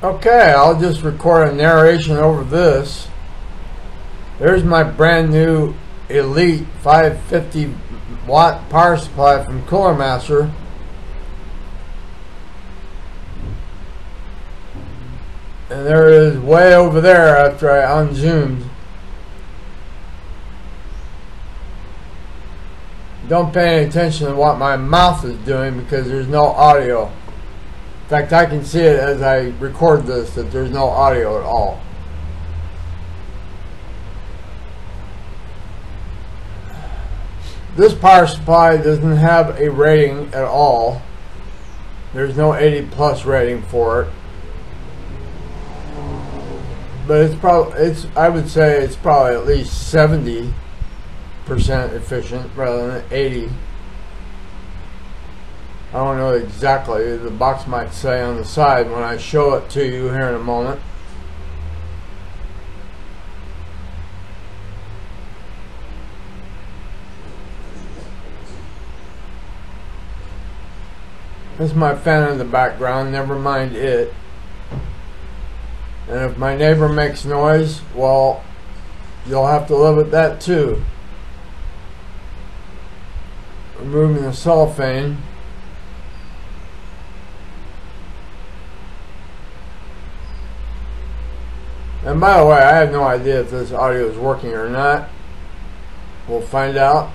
Okay, I'll just record a narration over this. There's my brand new Elite 550 watt power supply from Cooler Master. And there it is way over there after I unzoomed. Don't pay any attention to what my mouth is doing because there's no audio. In fact, I can see it as I record this that there's no audio at all. This power supply doesn't have a rating at all. There's no 80 plus rating for it. But I would say it's probably at least 70% efficient rather than 80. I don't know exactly. The box might say on the side when I show it to you here in a moment. That's my fan in the background, never mind it. And if my neighbor makes noise, well, you'll have to live with that too. Removing the cellophane. And by the way, I have no idea if this audio is working or not. We'll find out.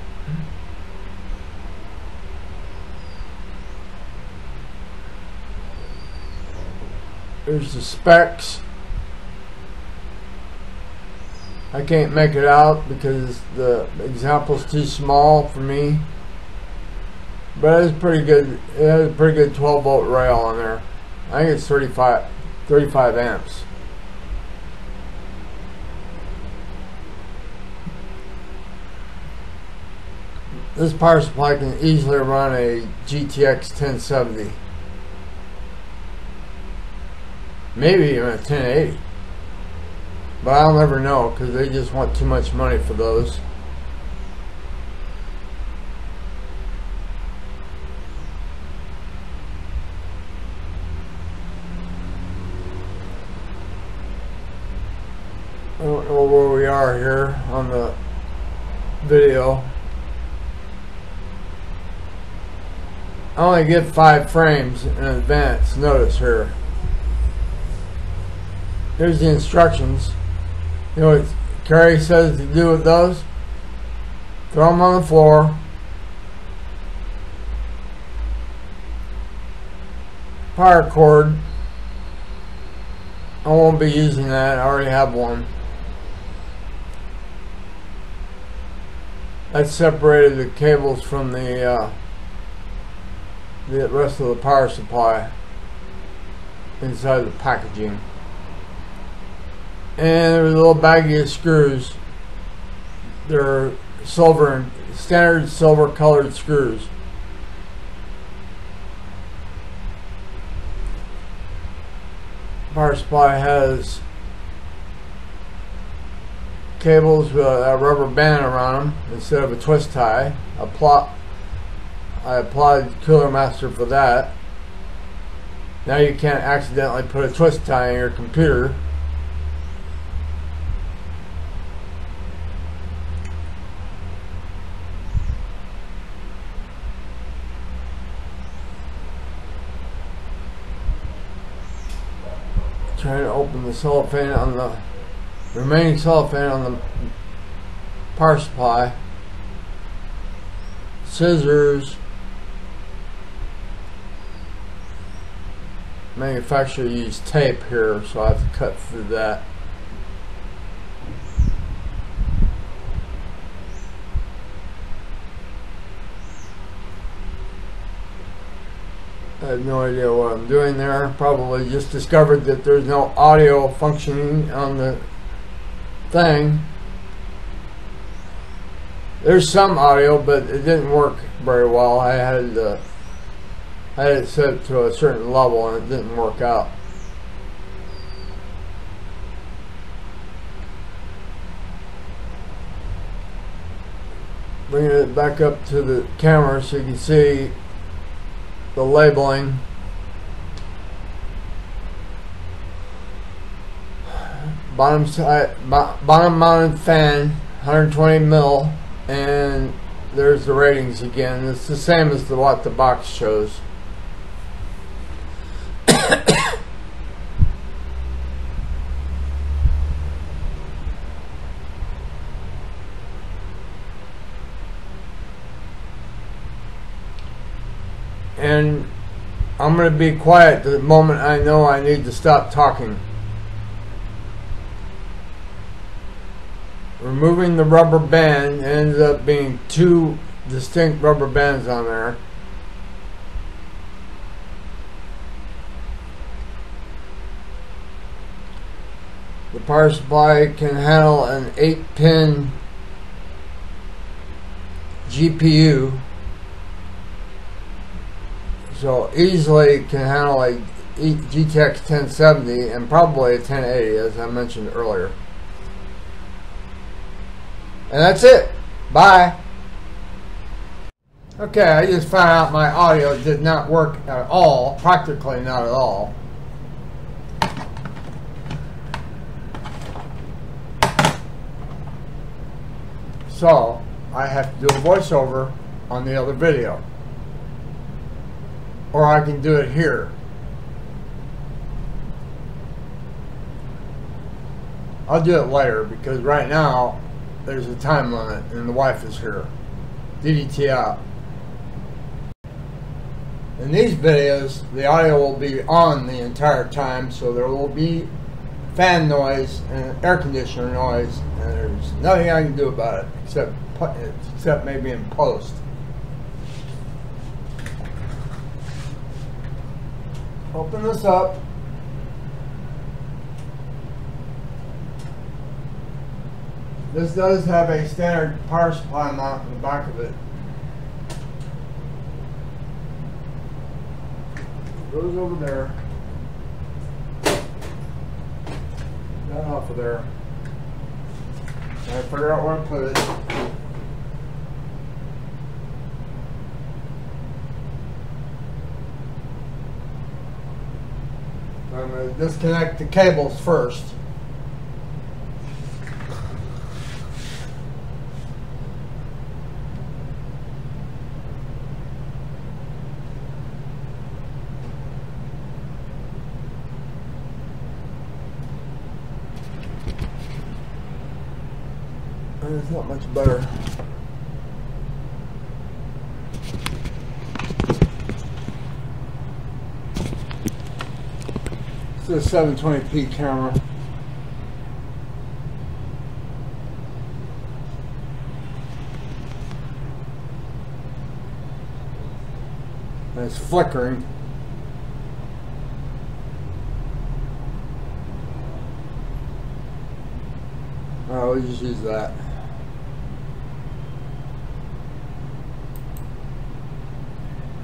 Here's the specs. I can't make it out because the example's too small for me. But it's pretty good. It has a pretty good 12 volt rail on there. I think it's 35 amps. This power supply can easily run a GTX 1070. Maybe even a 1080. But I'll never know because they just want too much money for those. I don't know where we are here on the video. I only get 5 frames in advance. Notice here. Here's the instructions. You know what Carrie says to do with those? Throw them on the floor. Power cord. I won't be using that. I already have one. That separated the cables from the rest of the power supply inside the packaging. And there's a little baggie of screws. They're silver and standard silver colored screws. Power supply has cables with a rubber band around them instead of a twist tie. I applied Cooler Master for that. Now you can't accidentally put a twist tie in your computer. Trying to open the cellophane on the remaining cellophane on the power supply. Scissors. Manufacturer used tape here, so I have to cut through that. I have no idea what I'm doing there. Probably just discovered that there's no audio functioning on the thing. There's some audio, but it didn't work very well. I had it set to a certain level and it didn't work out. Bringing it back up to the camera so you can see the labeling. bottom mounted fan, 120 mil, and there's the ratings again. It's the same as what the box shows. And I'm going to be quiet the moment I know I need to stop talking. Removing the rubber band ends up being two distinct rubber bands on there. The power supply can handle an 8-pin GPU, so easily can handle a GTX 1070 and probably a 1080, as I mentioned earlier. And that's it. Bye. Okay, I just found out my audio did not work at all, practically not at all. So, I have to do a voiceover on the other video. Or I can do it here. I'll do it later because right now there's a time limit and the wife is here. DDT out. In these videos, the audio will be on the entire time, so there will be fan noise and air conditioner noise, and there's nothing I can do about it except maybe in post. Open this up. This does have a standard power supply mount in the back of it. Goes over there. That off of there. I figure out where to put it. I'm going to disconnect the cables first. It's not much better. It's a 720p camera. And it's flickering. Oh, we'll just use that.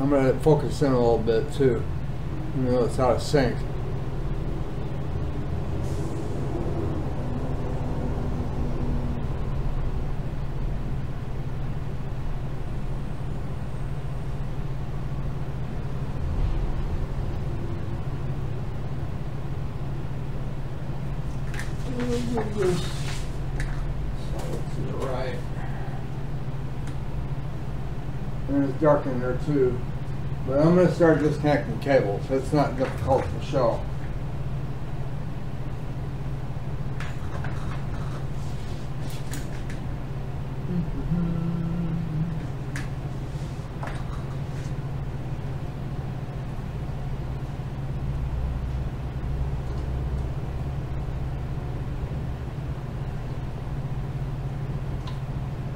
I'm going to focus in a little bit too, even though it's out of sync. Right. And it's dark in there too. But I'm going to start disconnecting cables. It's not difficult to show.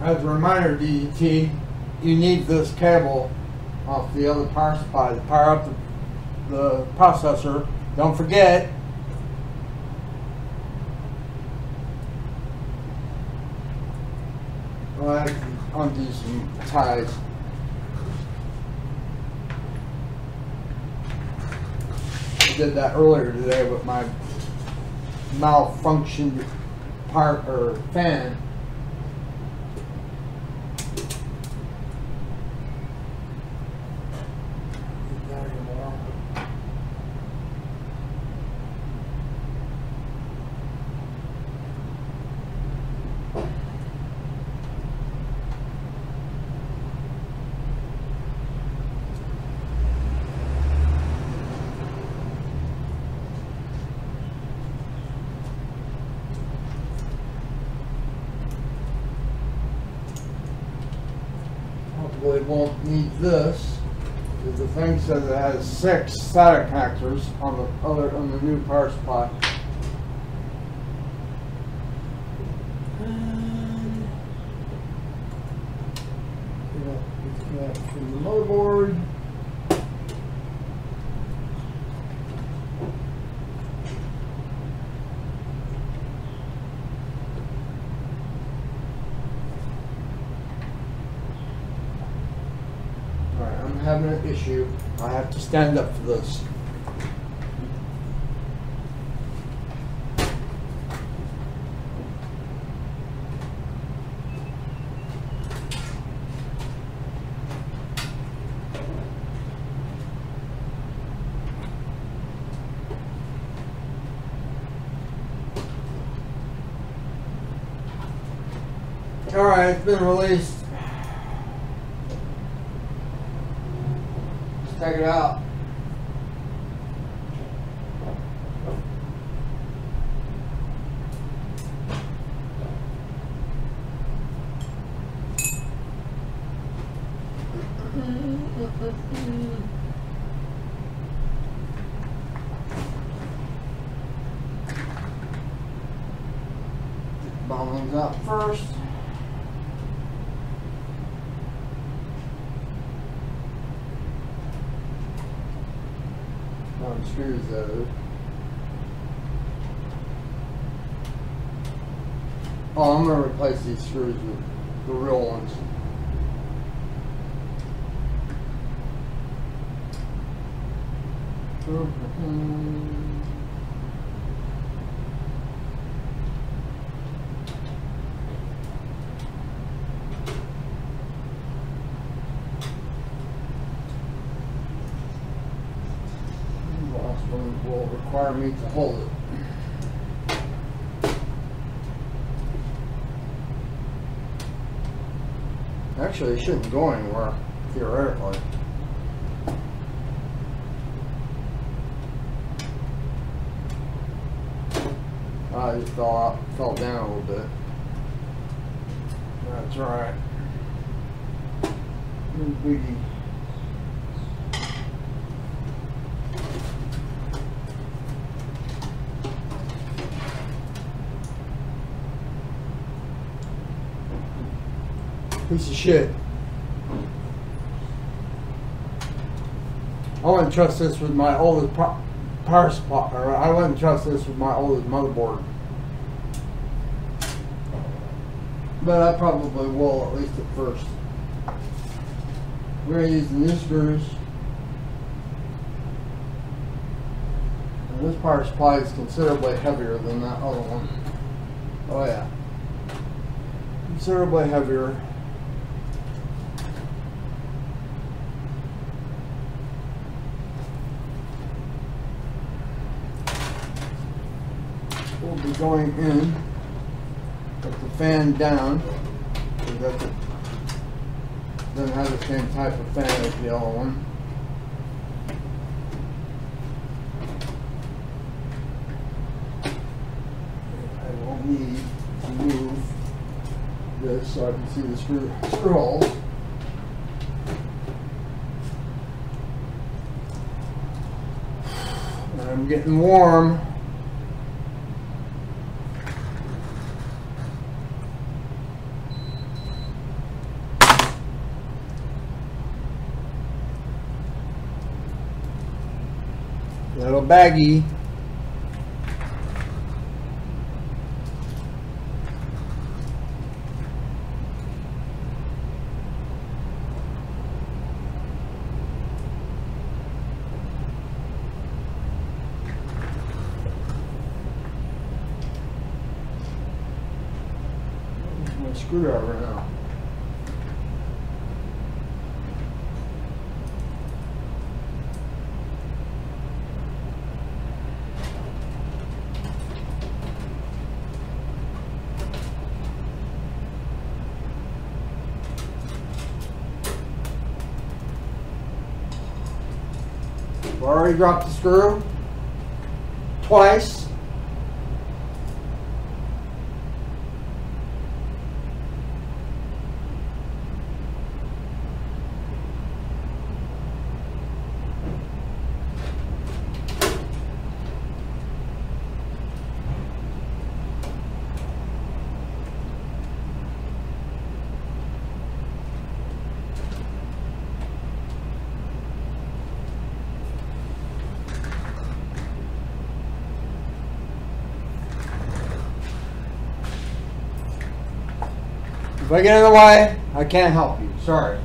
As a reminder, DDT, you need this cable off the other power supply to power up the processor. Don't forget. Well, I have to undo some ties. I did that earlier today with my malfunctioned part or fan. won't need this. Because the thing says it has 6 SATA connectors on the new power supply. And disconnect from the motherboard. I'm having an issue. I have to stand up for this. Alright, it's been released. Check it out. Bomb ones out first. Screws those. Oh, I'm going to replace these screws with the real ones. Will require me to hold it. Actually, it shouldn't go anywhere, theoretically. I just fell down a little bit. That's right. Little biggie. Piece of shit. I wouldn't trust this with my oldest power supply, or I wouldn't trust this with my oldest motherboard. But I probably will, at least at first. We're going to use the new screws. And this power supply is considerably heavier than that other one. Oh yeah. Considerably heavier. We'll be going in with the fan down. Doesn't have the same type of fan as the other one. I will need to move this so I can see the screw holes. And I'm getting warm. Little baggy. My screwdriver now. I've already dropped the screw twice. If I get in the way, I can't help you. Sorry.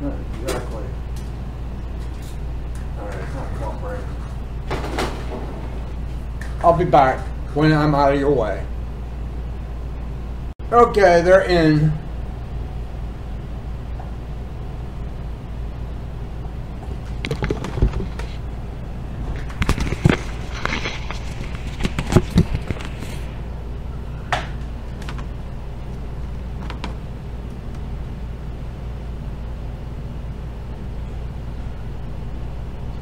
Not exactly. Alright, it's not cooperating. I'll be back when I'm out of your way. Okay, they're in.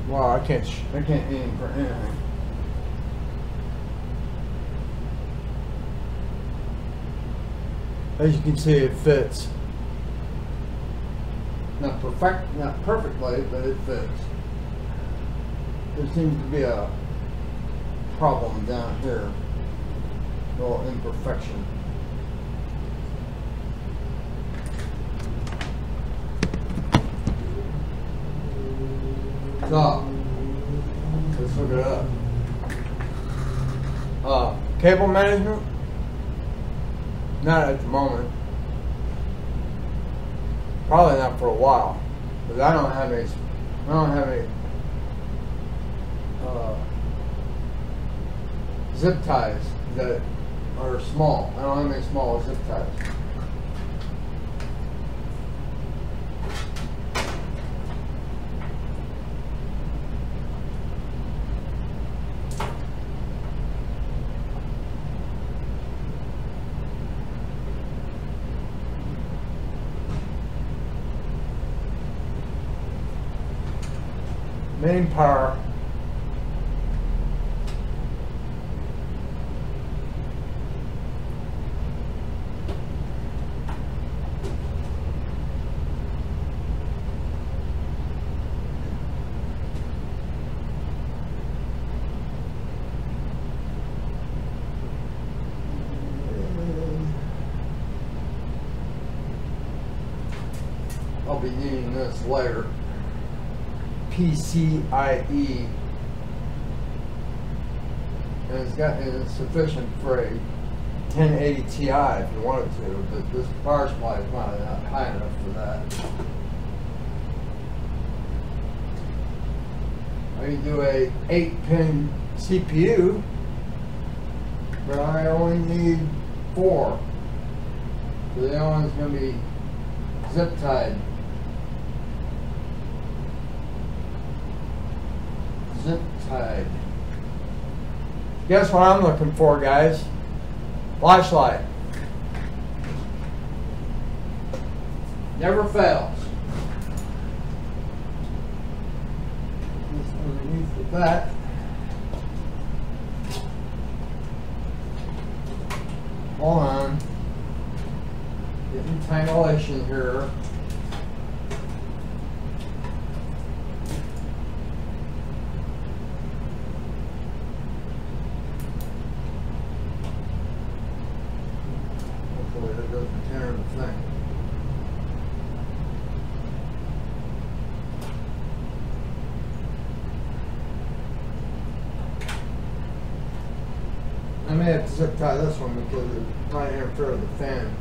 Wow, I can't aim for anything. As you can see, it fits. Not perfectly, but it fits. There seems to be a problem down here. A little imperfection. So, let's look it up. Cable management? Not at the moment. Probably not for a while, because I don't have any zip ties that are small. I don't have any small zip ties. Main power. I'll be needing this later. PCIe, and it's sufficient for a 1080 Ti if you wanted to, but this power supply is not high enough for that. I can do a 8-pin CPU, but I only need 4. So the other one's going to be zip tied. Zip tied. Guess what I'm looking for, guys? Flashlight. Never fails. Just underneath the back. Hold on. Getting tangulation here. That doesn't tear the thing. I may have to zip tie this one because it might interfere with the fan.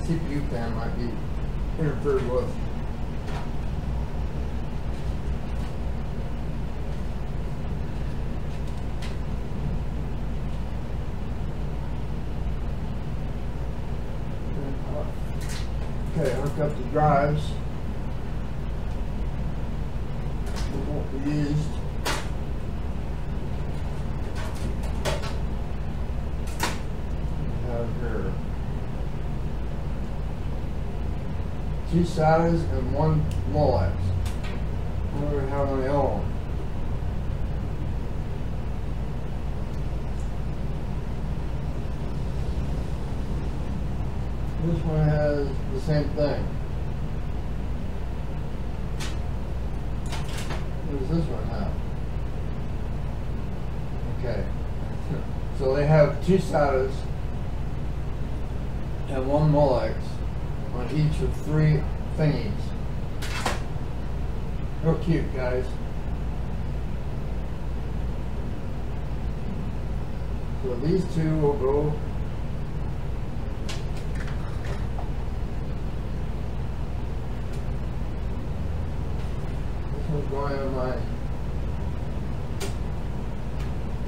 CPU fan might be interfered with. Okay, hook up the drives. It won't be used. We have here 2 SATAs and 1 Molex. What do we have on the other one? This one has the same thing. What does this one have? Okay. So they have 2 SATAs and 1 Molex on each of 3 thingies. Real cute, guys. So these 2 will go. This one's going on my.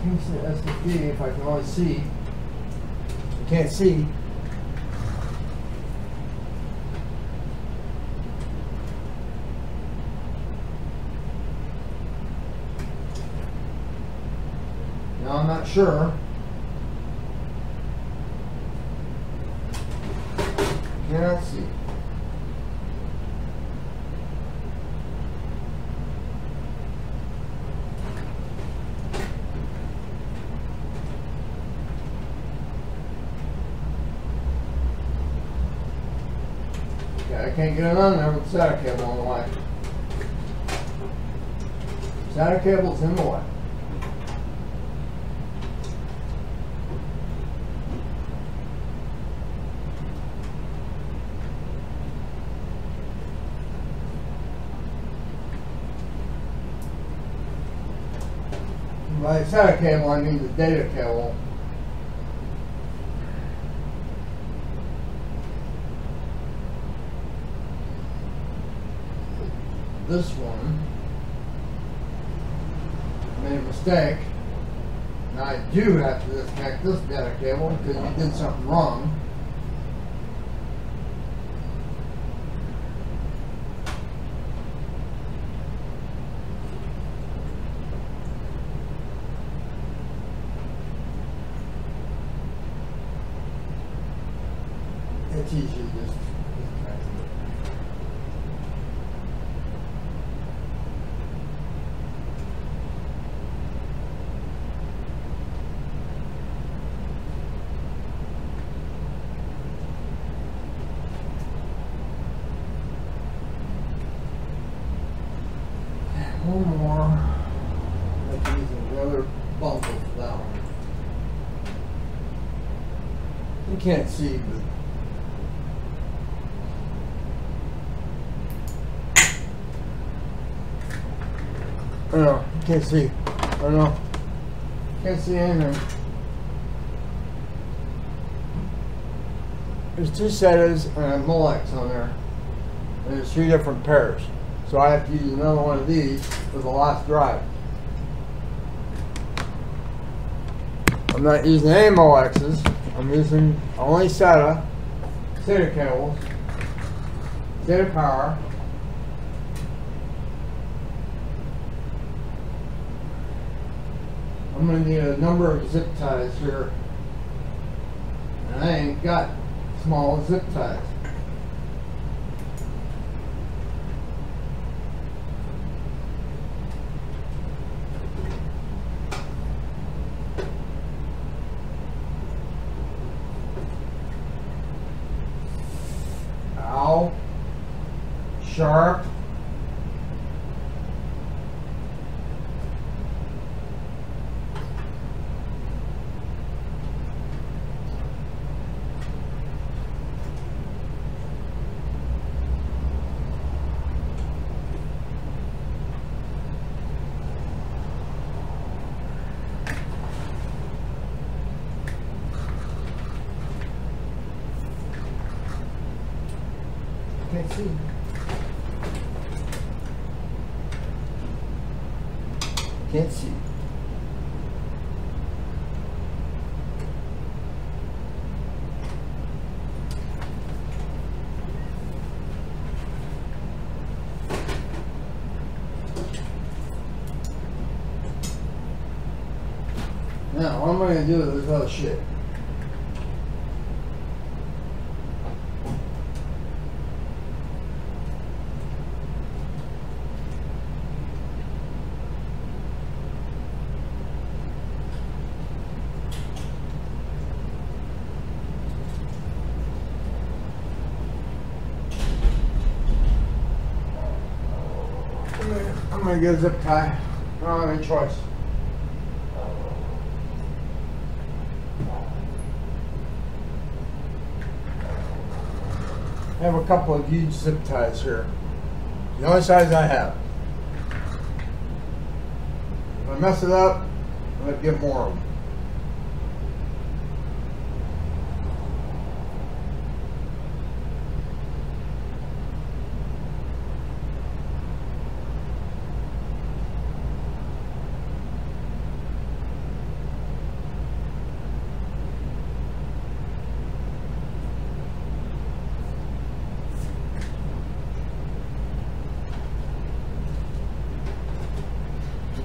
Can't see SSD if I can only see. I can't see. Now I'm not sure. Cannot see. Okay, I can't get it on there with the SATA cable on the way. SATA cable's in the way. By SATA cable, I mean the data cable. This one, I made a mistake. Now I do have to disconnect this data cable because you did something wrong. It's easy to just disconnect it. One more. Like using the other bundle for that one. You can't see, but I don't know. You can't see. I don't know. Can't see anything. There's 2 SATAs and a Molex on there. And there's 3 different pairs. So I have to use another one of these for the last drive. I'm not using any Molexes. I'm using only SATA cables, SATA power. I'm going to need a number of zip ties here. And I ain't got small zip ties. Ow. Sharp. Can't see. Can't see. Now, what am I going to do with this other shit? gonna get a zip tie. I don't have any choice. I have a couple of huge zip ties here. The only size I have. If I mess it up, I'm gonna get more of them.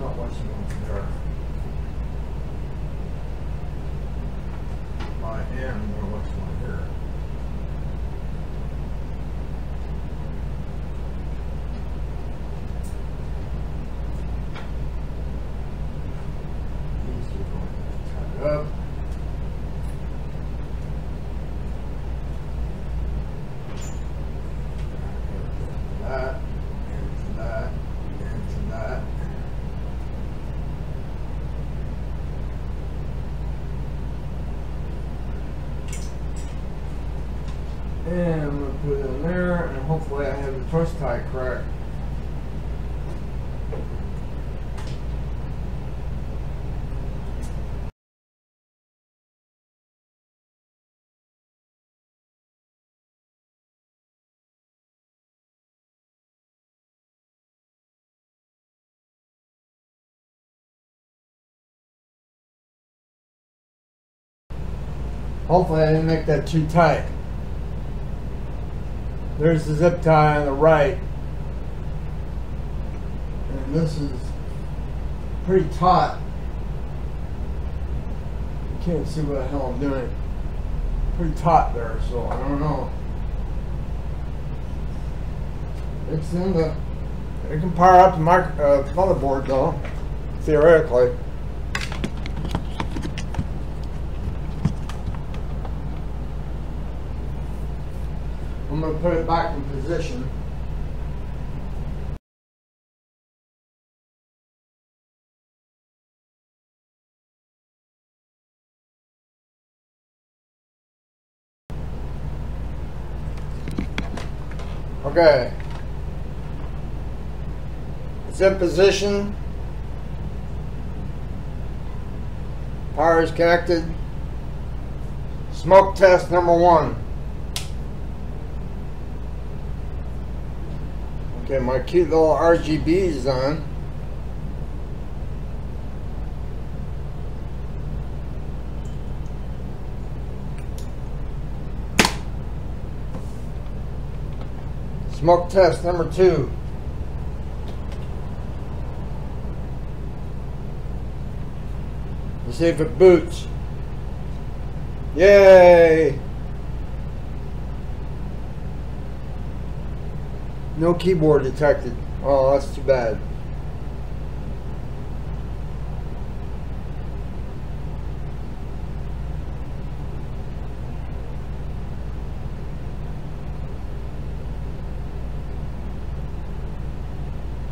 Not much more there. I am going to watch one here. These are going to tie it up. That, and that, and that. And I'm going to put it in there, and hopefully I have the twist tie correct. Hopefully I didn't make that too tight. There's the zip tie on the right, and this is pretty taut. You can't see what the hell I'm doing. Pretty taut there, so I don't know. It's in the. It can power up the motherboard though, theoretically. I'm going to put it back in position. Okay. It's in position. Power is connected. Smoke test number 1. Okay, my cute little RGB is on. Smoke test number 2. Let's see if it boots. Yay! No keyboard detected. Oh, that's too bad.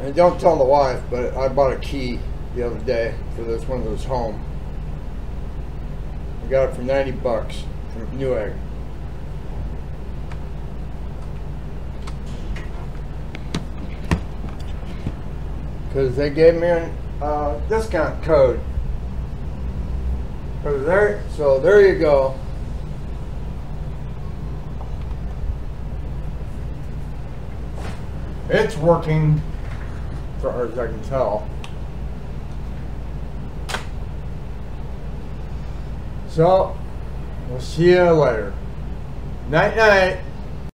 And don't tell the wife, but I bought a key the other day for this Windows Home. I got it for 90 bucks from Newegg. Because they gave me a discount code. So there you go. It's working, as far as I can tell. So, we'll see you later. Night night.